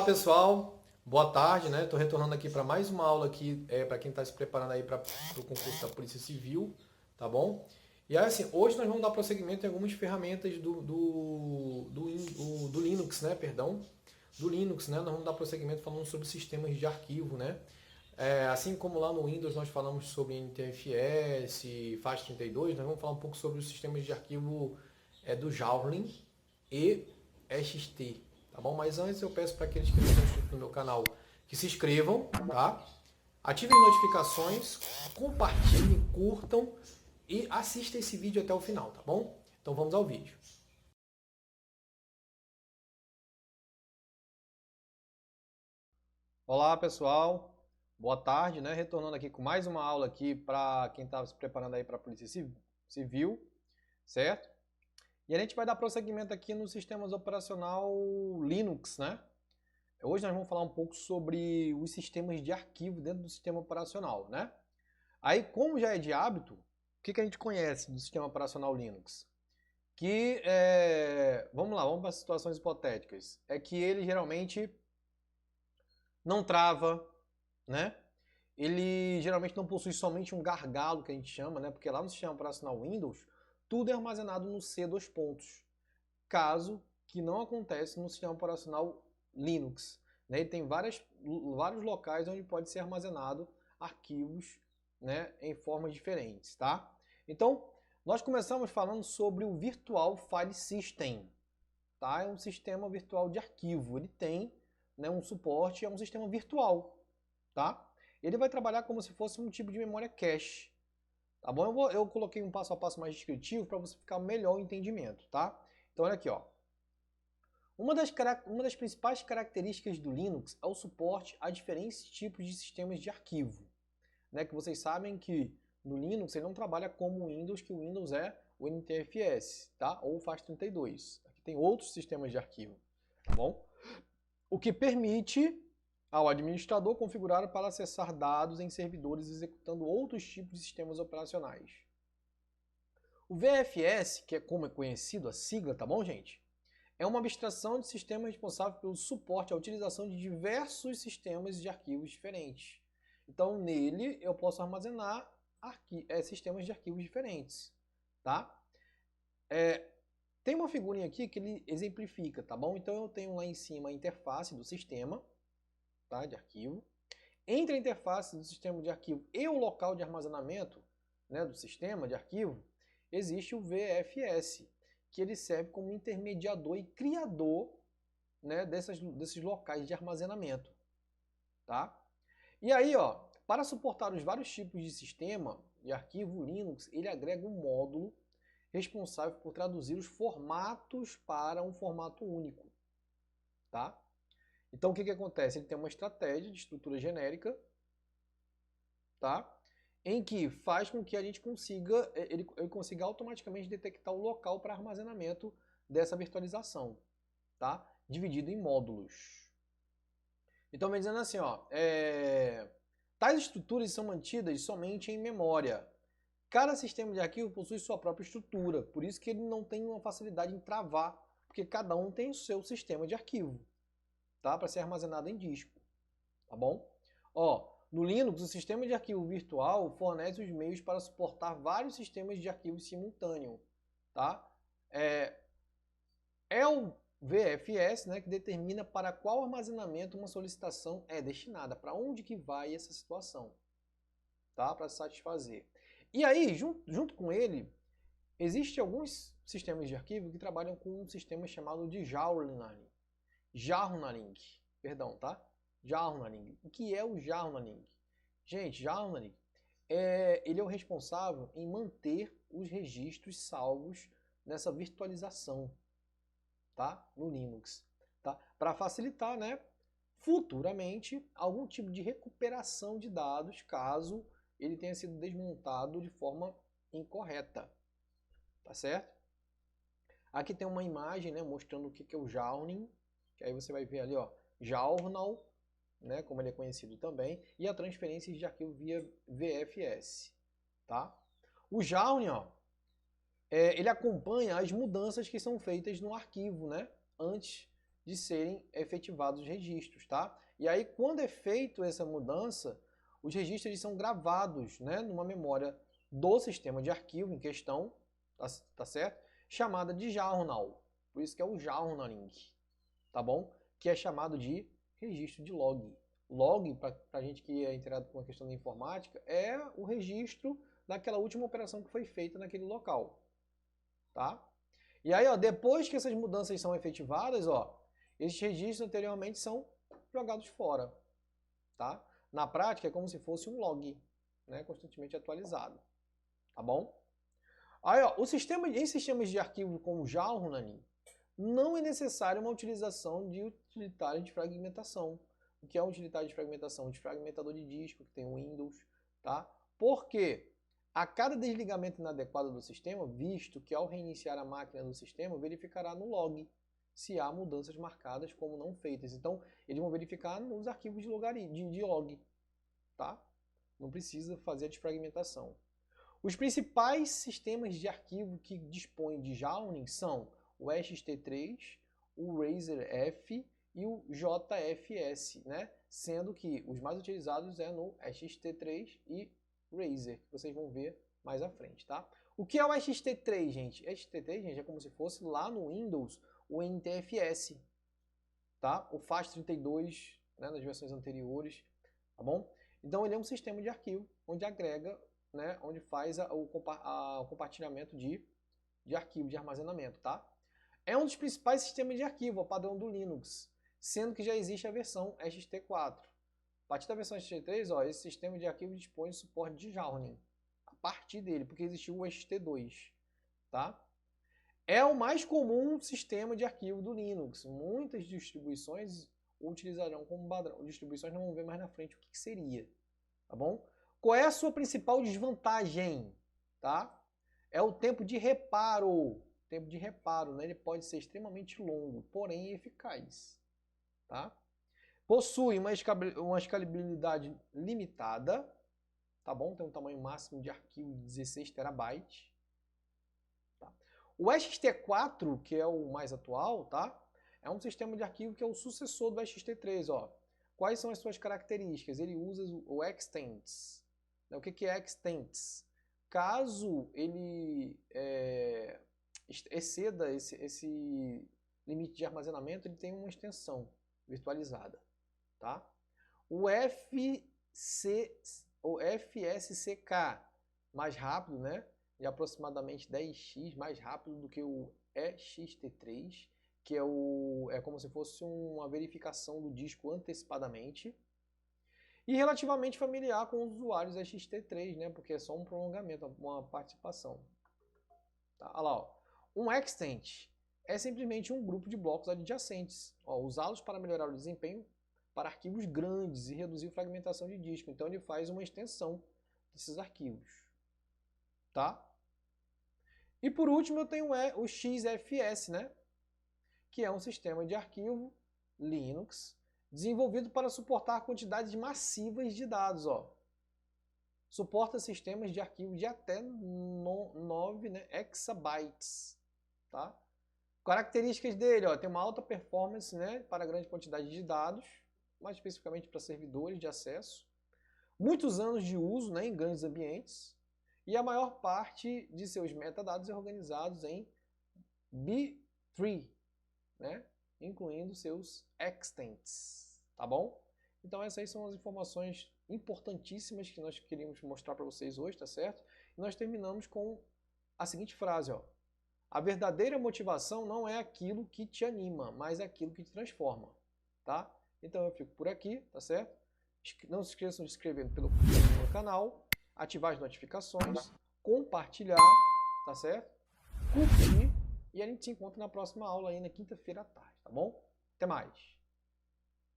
pessoal, boa tarde, né? Estou retornando aqui para mais uma aula aqui para quem está se preparando aí para o concurso da Polícia Civil, tá bom? E aí, assim, hoje nós vamos dar prosseguimento em algumas ferramentas do Linux, né? Perdão, do Linux, né? Nós vamos dar prosseguimento falando sobre sistemas de arquivo, né? Assim como lá no Windows nós falamos sobre NTFS, FAT32, nós vamos falar um pouco sobre os sistemas de arquivo do Javelin e XT, tá bom? Mas antes eu peço para aqueles que não estão inscritos no meu canal que se inscrevam, tá? Ativem notificações, compartilhem, curtam e assistam esse vídeo até o final, tá bom? Então vamos ao vídeo. Olá pessoal, boa tarde, né? Retornando aqui com mais uma aula aqui para quem está se preparando aí para a Polícia Civil, certo? E a gente vai dar prosseguimento aqui no sistemas operacional Linux, né? Hoje nós vamos falar um pouco sobre os sistemas de arquivo dentro do sistema operacional, né? Aí, como já é de hábito, o que a gente conhece do sistema operacional Linux? Vamos lá, vamos para situações hipotéticas. É que ele geralmente não trava, né? Ele geralmente não possui somente um gargalo, que a gente chama, né? Porque lá no sistema operacional Windows, tudo é armazenado no C dois pontos. Caso que não acontece no sistema operacional Linux, né? Ele tem vários locais onde pode ser armazenado arquivos, né, em formas diferentes, tá? Então, nós começamos falando sobre o Virtual File System, tá? É um sistema virtual de arquivo. Ele tem, né, um suporte, é um sistema virtual, tá? Ele vai trabalhar como se fosse um tipo de memória cache, tá bom? Eu coloquei um passo a passo mais descritivo para você ficar melhor o entendimento, tá? Então, olha aqui, ó. Uma das principais características do Linux é o suporte a diferentes tipos de sistemas de arquivo, né? Que vocês sabem que no Linux ele não trabalha como o Windows, que o Windows é o NTFS, tá? Ou o FAT32. Aqui tem outros sistemas de arquivo, tá bom? O que permite ao administrador configurar para acessar dados em servidores executando outros tipos de sistemas operacionais. O VFS, que é como é conhecido a sigla, tá bom, gente? É uma abstração de sistema responsável pelo suporte à utilização de diversos sistemas de arquivos diferentes. Então, nele, eu posso armazenar sistemas de arquivos diferentes, tá? Tem uma figurinha aqui que ele exemplifica, tá bom? Então, eu tenho lá em cima a interface do sistema, tá, de arquivo. Entre a interface do sistema de arquivo e o local de armazenamento, né, do sistema de arquivo, existe o VFS, que ele serve como intermediador e criador, né, desses locais de armazenamento, tá? E aí, ó, para suportar os vários tipos de sistema de arquivo Linux, ele agrega um módulo responsável por traduzir os formatos para um formato único, tá? Então, o que acontece? Ele tem uma estratégia de estrutura genérica, tá? Em que faz com que a gente consiga, ele consiga automaticamente detectar o local para armazenamento dessa virtualização, tá? Dividido em módulos. Então, vem dizendo assim, ó, tais estruturas são mantidas somente em memória. Cada sistema de arquivo possui sua própria estrutura, por isso que ele não tem uma facilidade em travar, porque cada um tem o seu sistema de arquivo, tá? Para ser armazenado em disco, tá bom? Ó, no Linux, o sistema de arquivo virtual fornece os meios para suportar vários sistemas de arquivo simultâneo, tá? É o VFS, né, que determina para qual armazenamento uma solicitação é destinada, para onde que vai essa situação, tá? Para satisfazer. E aí, junto com ele, existem alguns sistemas de arquivo que trabalham com um sistema chamado de journaling. Journaling, perdão, tá? Journaling. O que é o journaling? Gente, journaling ele é o responsável em manter os registros salvos nessa virtualização, tá? No Linux, tá? Para facilitar, né, futuramente algum tipo de recuperação de dados caso ele tenha sido desmontado de forma incorreta, tá certo? Aqui tem uma imagem, né, mostrando o que é o journaling, que aí você vai ver ali, ó, journal, né, como ele é conhecido também, e a transferência de arquivo via VFS, tá? O journaling, ó, ele acompanha as mudanças que são feitas no arquivo, né, antes de serem efetivados os registros, tá? E aí, quando é feita essa mudança, os registros eles são gravados, né, numa memória do sistema de arquivo em questão, tá certo? Chamada de journal. Por isso que é o journaling, tá bom? Que é chamado de registro de log. Log, para a gente que é inteirado com a questão da informática, é o registro daquela última operação que foi feita naquele local, tá? E aí, ó, depois que essas mudanças são efetivadas, ó, esses registros anteriormente são jogados fora, tá? Na prática é como se fosse um log, né, constantemente atualizado, tá bom? Aí, ó, em sistemas de arquivo como journaling, não é necessário uma utilização de utilitário de fragmentação. O que é um utilitário de fragmentação? De fragmentador de disco, que tem o Windows, tá? Por quê? A cada desligamento inadequado do sistema, visto que ao reiniciar a máquina do sistema, verificará no log se há mudanças marcadas como não feitas. Então, eles vão verificar nos arquivos de log, tá? Não precisa fazer a desfragmentação. Os principais sistemas de arquivo que dispõem de journaling são o ST3, o Razor-F e o JFS, né? Sendo que os mais utilizados é no ST3 e Razor, que vocês vão ver mais à frente, tá? O que é o ST3, gente? ST3, gente, é como se fosse lá no Windows o NTFS, tá? O FAT32, né, nas versões anteriores, tá bom? Então ele é um sistema de arquivo onde agrega, né, onde faz o compartilhamento de arquivo, de armazenamento, tá? É um dos principais sistemas de arquivo, o padrão do Linux, sendo que já existe a versão ST4. A partir da versão ST3, ó, esse sistema de arquivo dispõe de suporte de journaling. A partir dele, porque existiu o ST2, tá? É o mais comum sistema de arquivo do Linux. Muitas distribuições o utilizarão como padrão. Distribuições não vão ver mais na frente o que seria, tá bom? Qual é a sua principal desvantagem, tá? É o tempo de reparo. O tempo de reparo, né? Ele pode ser extremamente longo, porém eficaz, tá? Possui uma escalabilidade limitada, tá bom? Tem um tamanho máximo de arquivo de 16 terabytes. Tá? O ST4, que é o mais atual, tá? É um sistema de arquivo que é o sucessor do ST3, ó. Quais são as suas características? Ele usa o extents. O que é extents? Caso ele exceda esse limite de armazenamento, ele tem uma extensão virtualizada, tá? O FSCK, mais rápido, né? De aproximadamente 10x, mais rápido do que o EXT3, que é como se fosse uma verificação do disco antecipadamente. E relativamente familiar com os usuários XT3, né? Porque é só um prolongamento, uma participação. Tá? Olha lá, ó. Um extent é simplesmente um grupo de blocos adjacentes. Usá-los para melhorar o desempenho para arquivos grandes e reduzir a fragmentação de disco. Então ele faz uma extensão desses arquivos. Tá? E por último eu tenho o XFS, né? Que é um sistema de arquivo Linux desenvolvido para suportar quantidades massivas de dados. Ó. Suporta sistemas de arquivo de até 9 exabytes. Tá? Características dele, ó, tem uma alta performance, né, para grande quantidade de dados, mais especificamente para servidores de acesso. Muitos anos de uso, né, em grandes ambientes. E a maior parte de seus metadados é organizados em B-tree, né? Incluindo seus extents, tá bom? Então essas aí são as informações importantíssimas que nós queríamos mostrar para vocês hoje, tá certo? E nós terminamos com a seguinte frase, ó. A verdadeira motivação não é aquilo que te anima, mas é aquilo que te transforma, tá? Então eu fico por aqui, tá certo? Não se esqueçam de se inscrever no canal, ativar as notificações, compartilhar, tá certo? Curtir. E a gente se encontra na próxima aula aí na quinta-feira à tarde, tá bom? Até mais!